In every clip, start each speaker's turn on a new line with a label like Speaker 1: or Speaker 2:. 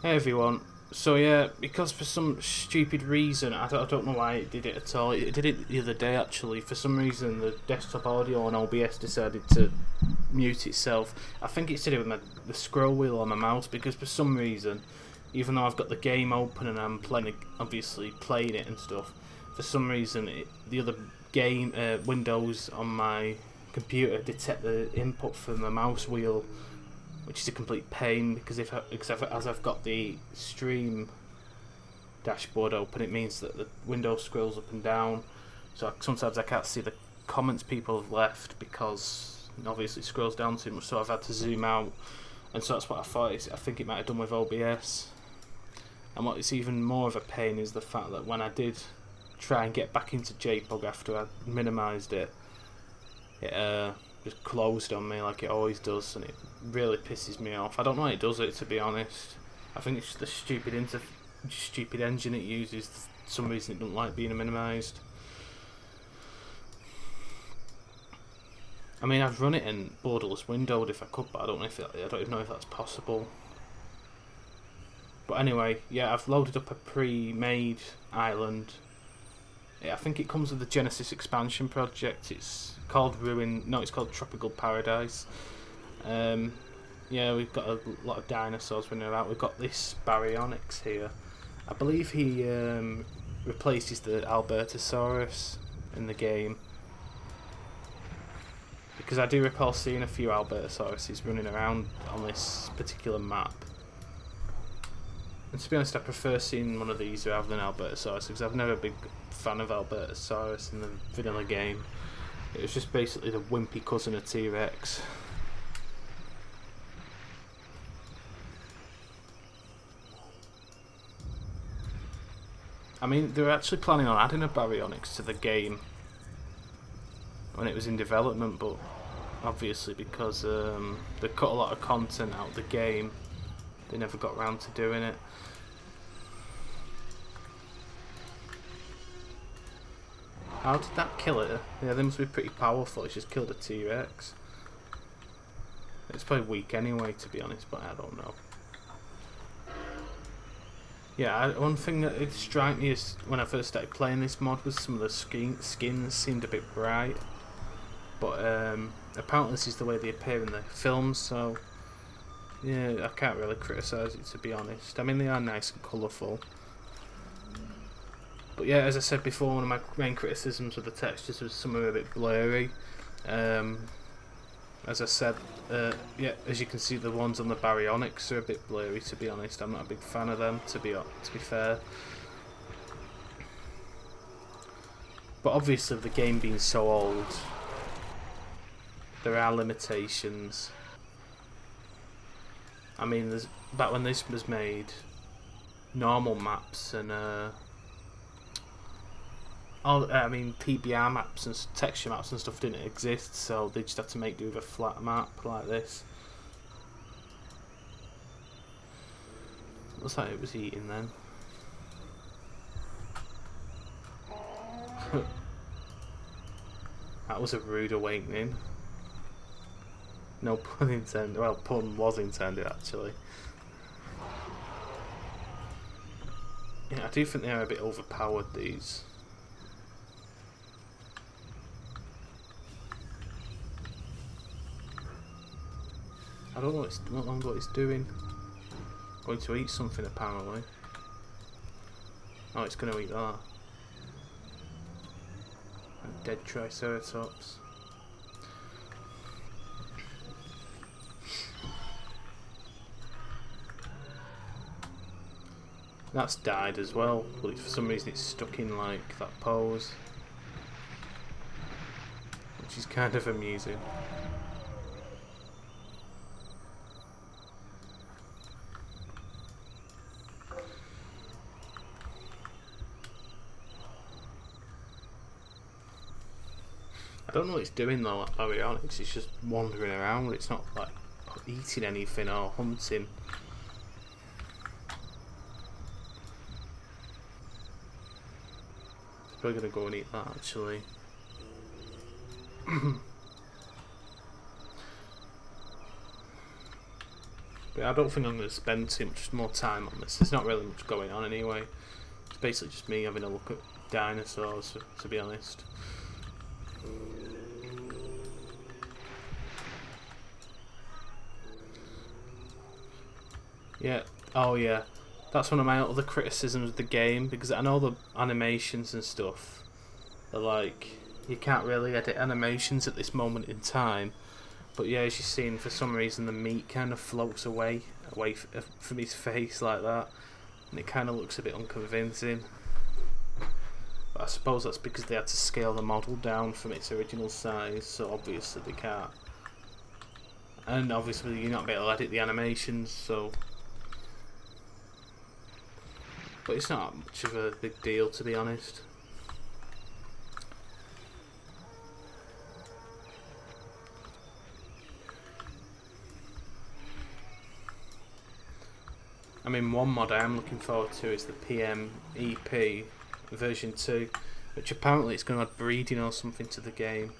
Speaker 1: Hey everyone. So yeah, because for some stupid reason, I don't know why it did it at all. It did it the other day actually. For some reason, the desktop audio on OBS decided to mute itself. I think it's to do with the scroll wheel on my mouse because for some reason, even though I've got the game open and I'm playing, obviously playing it and stuff, for some reason the other game windows on my computer detect the input from the mouse wheel, which is a complete pain because as I've got the stream dashboard open, it means that the window scrolls up and down. So sometimes I can't see the comments people have left because obviously it scrolls down too much. So I've had to zoom out, and so that's what I thought. I think it might have done with OBS. And what's even more of a pain is the fact that when I did try and get back into JPEG after I minimised it, it just closed on me like it always does, and it really pisses me off. I don't know why it does it, to be honest. I think it's just the stupid engine it uses. For some reason it doesn't like being minimised. I mean, I'd run it in borderless windowed if I could, but I don't even know if that's possible. But anyway, yeah, I've loaded up a pre-made island. Yeah, I think it comes with the Genesis expansion project. It's called it's called Tropical Paradise. Yeah, we've got a lot of dinosaurs running around. We've got this Baryonyx here. I believe he replaces the Albertosaurus in the game. Because I do recall seeing a few Albertosauruses running around on this particular map. And to be honest, I prefer seeing one of these rather than Albertosaurus because I've never been a big fan of Albertosaurus in the vanilla game. It was just basically the wimpy cousin of T-Rex. I mean, they were actually planning on adding a Baryonyx to the game when it was in development, but obviously because they cut a lot of content out of the game, they never got around to doing it. How did that kill it? Yeah, they must be pretty powerful. It's just killed a T-Rex. It's probably weak anyway, to be honest, but I don't know. Yeah, one thing that it struck me is when I first started playing this mod was some of the skins seemed a bit bright. But apparently this is the way they appear in the films, so yeah, I can't really criticise it, to be honest. I mean, they are nice and colourful. But yeah, as I said before, one of my main criticisms of the textures was some are a bit blurry. As I said, yeah, as you can see, the ones on the Baryonyx are a bit blurry, to be honest. I'm not a big fan of them, to be fair. But obviously, the game being so old, there are limitations. I mean, back when this was made, normal maps and PBR maps and texture maps and stuff didn't exist, so they just had to make do with a flat map like this. Looks like it was eating then. That was a rude awakening. No pun intended. Well, pun was intended actually. Yeah, I do think they are a bit overpowered, these. I don't know what it's doing. Going to eat something apparently. Oh, it's going to eat that. A dead Triceratops. That's died as well, but for some reason it's stuck in like that pose, which is kind of amusing. I don't know what it's doing though, that Baryonyx. It's just wandering around. It's not like eating anything or hunting. It's probably gonna go and eat that actually. But I don't think I'm going to spend too much more time on this. There's not really much going on anyway. It's basically just me having a look at dinosaurs, to be honest. Yeah, oh yeah. That's one of my other criticisms of the game, because I know the animations and stuff are like, you can't really edit animations at this moment in time. But yeah, as you've seen, for some reason the meat kind of floats away from his face like that, and it kind of looks a bit unconvincing. But I suppose that's because they had to scale the model down from its original size, so obviously they can't. And obviously you're not able to edit the animations, so... But it's not much of a big deal, to be honest. I mean, one mod I am looking forward to is the PMEP version 2, which apparently it's going to add breeding or something to the game,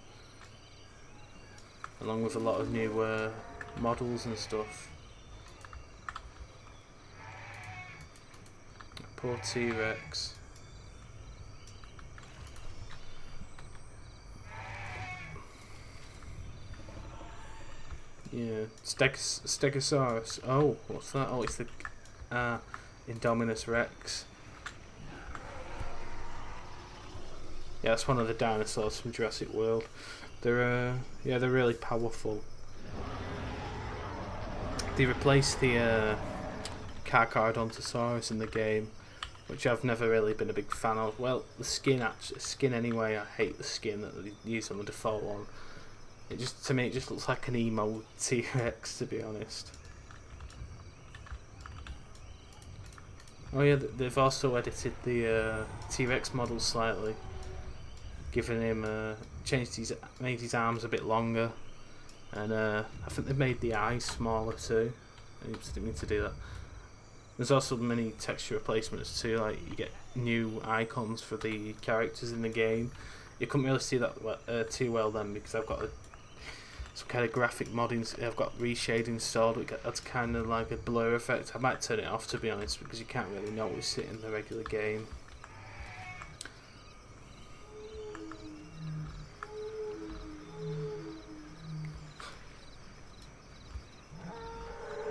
Speaker 1: along with a lot of new models and stuff. Poor T-Rex. Yeah, Stegosaurus. Oh, what's that? Oh, it's the Indominus Rex. Yeah, that's one of the dinosaurs from Jurassic World. They're yeah, they're really powerful. They replaced the Carcharodontosaurus in the game, which I've never really been a big fan of. Well, the skin anyway. I hate the skin that they use on the default one. It just, to me, it just looks like an emo T-Rex, to be honest. Oh yeah, they've also edited the T-Rex model slightly, given him made his arms a bit longer, and I think they've made the eyes smaller too. I didn't mean to do that. There's also many texture replacements too, like you get new icons for the characters in the game. You couldn't really see that too well then, because I've got some kind of graphic modding. I've got reshade installed, which adds kind of like a blur effect. I might turn it off, to be honest, because you can't really notice it in the regular game.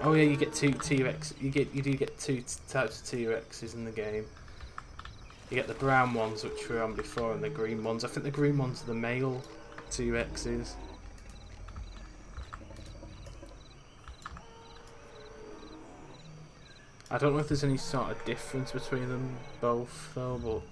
Speaker 1: Oh yeah, you get two T-Rex. You do get two types of T-Rexes in the game. You get the brown ones, which were on before, and the green ones. I think the green ones are the male T-Rexes. I don't know if there's any sort of difference between them both, though, but...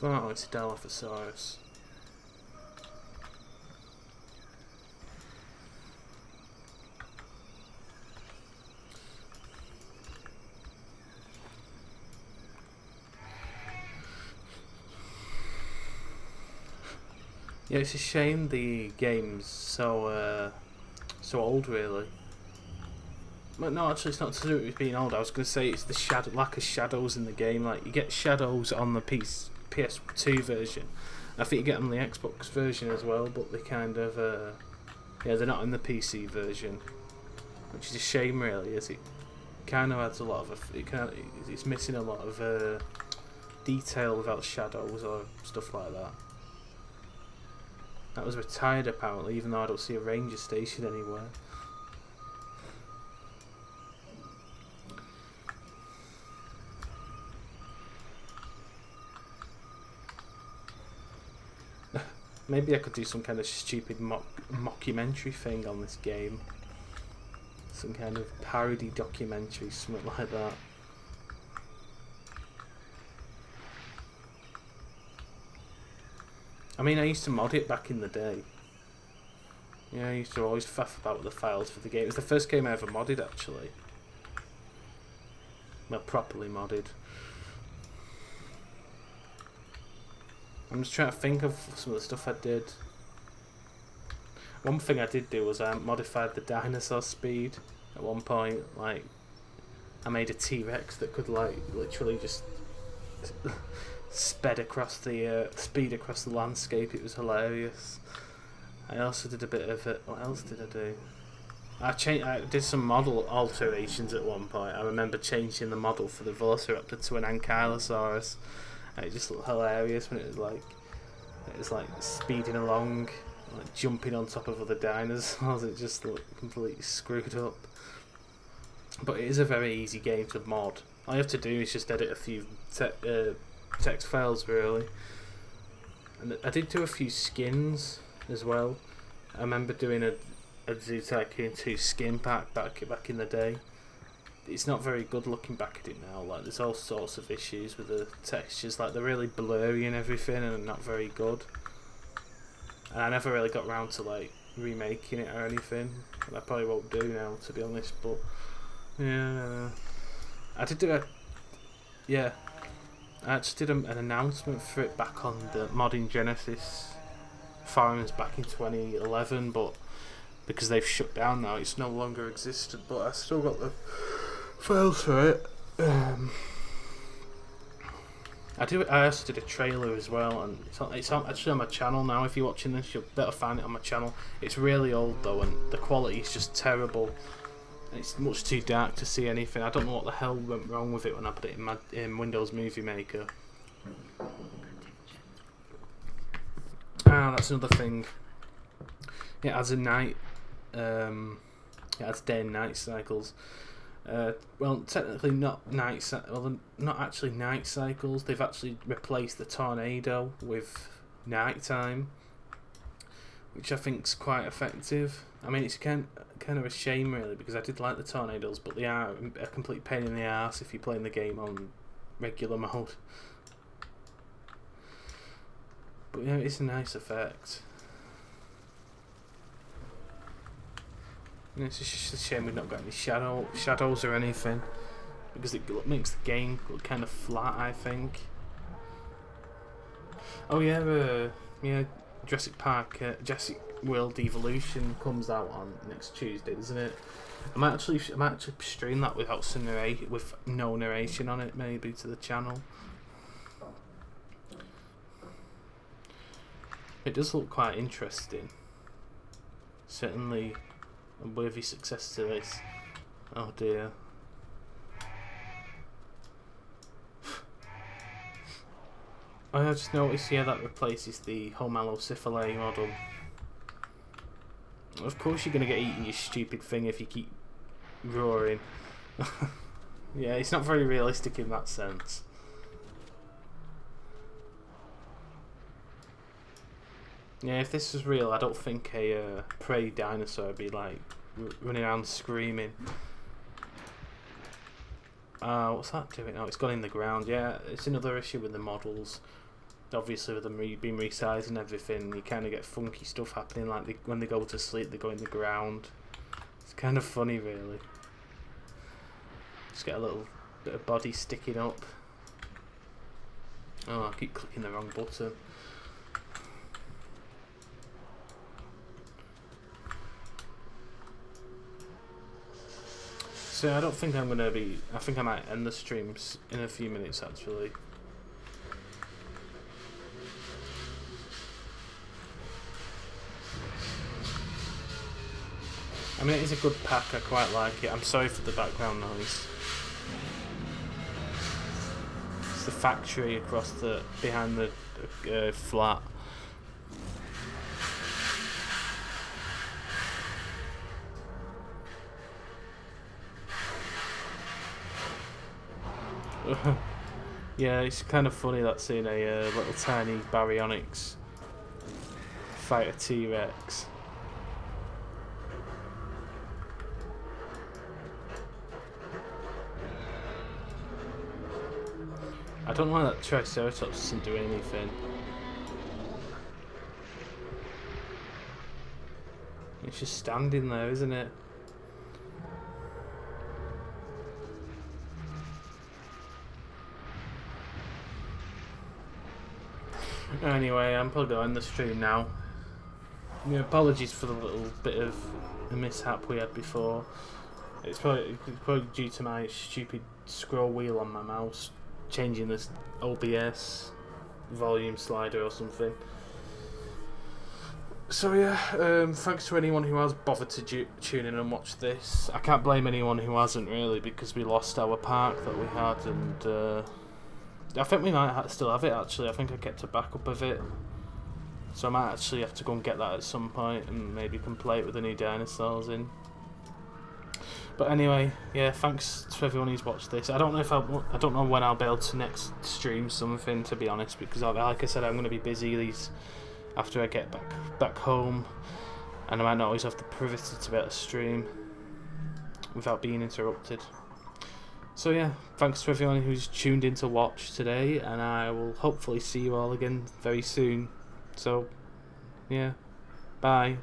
Speaker 1: Oh, it's a Dilophosaurus. Yeah, it's a shame the game's so old, really. But no, actually, it's not to do with being old. I was going to say it's the lack of shadows in the game. Like, you get shadows on the PS2 version. I think you get them on the Xbox version as well, but they kind of yeah, they're not in the PC version, which is a shame, really, as it kind of adds a lot of it's missing a lot of detail without shadows or stuff like that. That was retired apparently, even though I don't see a ranger station anywhere. Maybe I could do some kind of stupid mockumentary thing on this game. Some kind of parody documentary, something like that. I mean, I used to mod it back in the day. Yeah, I used to always faff about with the files for the game. It was the first game I ever modded, actually. well, properly modded. I'm just trying to think of some of the stuff I did. One thing I did do was I modified the dinosaur speed at one point. Like, I made a T-Rex that could like literally just speed across the landscape. It was hilarious. I also did a bit of it. What else did I do? I did some model alterations at one point. I remember changing the model for the Velociraptor to an Ankylosaurus. And it just looked hilarious when it was like speeding along, like jumping on top of other dinosaurs. It just looked completely screwed up. But it is a very easy game to mod. All you have to do is just edit a few text files, really. And I did do a few skins as well. I remember doing a Zoo Tycoon 2 skin pack back in the day. It's not very good looking back at it now. Like, there's all sorts of issues with the textures. Like, they're really blurry and everything, and not very good. And I never really got around to like remaking it or anything. And I probably won't do now, to be honest. But yeah, I did do I actually did an announcement for it back on the Modding Genesis forums back in 2011, but because they've shut down now, it's no longer existed. But I still got the files for it. I also did a trailer as well, and it's actually on my channel now. If you're watching this, you'll better find it on my channel. It's really old though, and the quality is just terrible. It's much too dark to see anything. I don't know what the hell went wrong with it when I put it in Windows Movie Maker. Ah, that's another thing. It adds it adds day and night cycles. Well, technically not not actually night cycles. They've actually replaced the tornado with nighttime, which I think's quite effective. I mean, it's kind of a shame really, because I did like the tornadoes, but they are a complete pain in the arse if you're playing the game on regular mode. But yeah, it's a nice effect. And it's just a shame we've not got any shadows or anything, because it makes the game look kind of flat, I think. Oh yeah, Jurassic World Evolution comes out on next Tuesday, doesn't it? I might actually stream that without with no narration on it, maybe, to the channel. It does look quite interesting. Certainly a worthy success to this. Oh dear. I just noticed here that replaces the Homalocephalae model. Of course you're going to get eaten, you stupid thing, if you keep roaring. Yeah, it's not very realistic in that sense. Yeah, if this was real, I don't think a prey dinosaur would be like running around screaming. What's that doing? Oh, it's gone in the ground. Yeah, it's another issue with the models. Obviously, with them being resized and everything, you kind of get funky stuff happening. Like when they go to sleep, they go in the ground. It's kind of funny, really. Just get a little bit of body sticking up. Oh, I keep clicking the wrong button. So I don't think I'm gonna be. I think I might end the streams in a few minutes, actually. I mean, it is a good pack. I quite like it. I'm sorry for the background noise. It's the factory across behind the flat. Yeah, it's kind of funny that seeing a little tiny baryonyx fight a T-Rex. I don't know why that Triceratops doesn't do anything. It's just standing there, isn't it? Anyway, I'm probably going to end the stream now. Yeah, apologies for the little bit of a mishap we had before. It's probably due to my stupid scroll wheel on my mouse changing this OBS volume slider or something. So yeah, thanks to anyone who has bothered to tune in and watch this. I can't blame anyone who hasn't really, because we lost our park that we had, and I think we might still have it actually. I think I kept a backup of it, so I might actually have to go and get that at some point and maybe can play it with the new dinosaurs in. But anyway, yeah, thanks to everyone who's watched this. I don't know when I'll be able to next stream something, to be honest, because like I said, I'm going to be busy after I get back home, and I might not always have the privacy to be able to stream without being interrupted. So yeah, thanks to everyone who's tuned in to watch today, and I will hopefully see you all again very soon. So yeah, bye.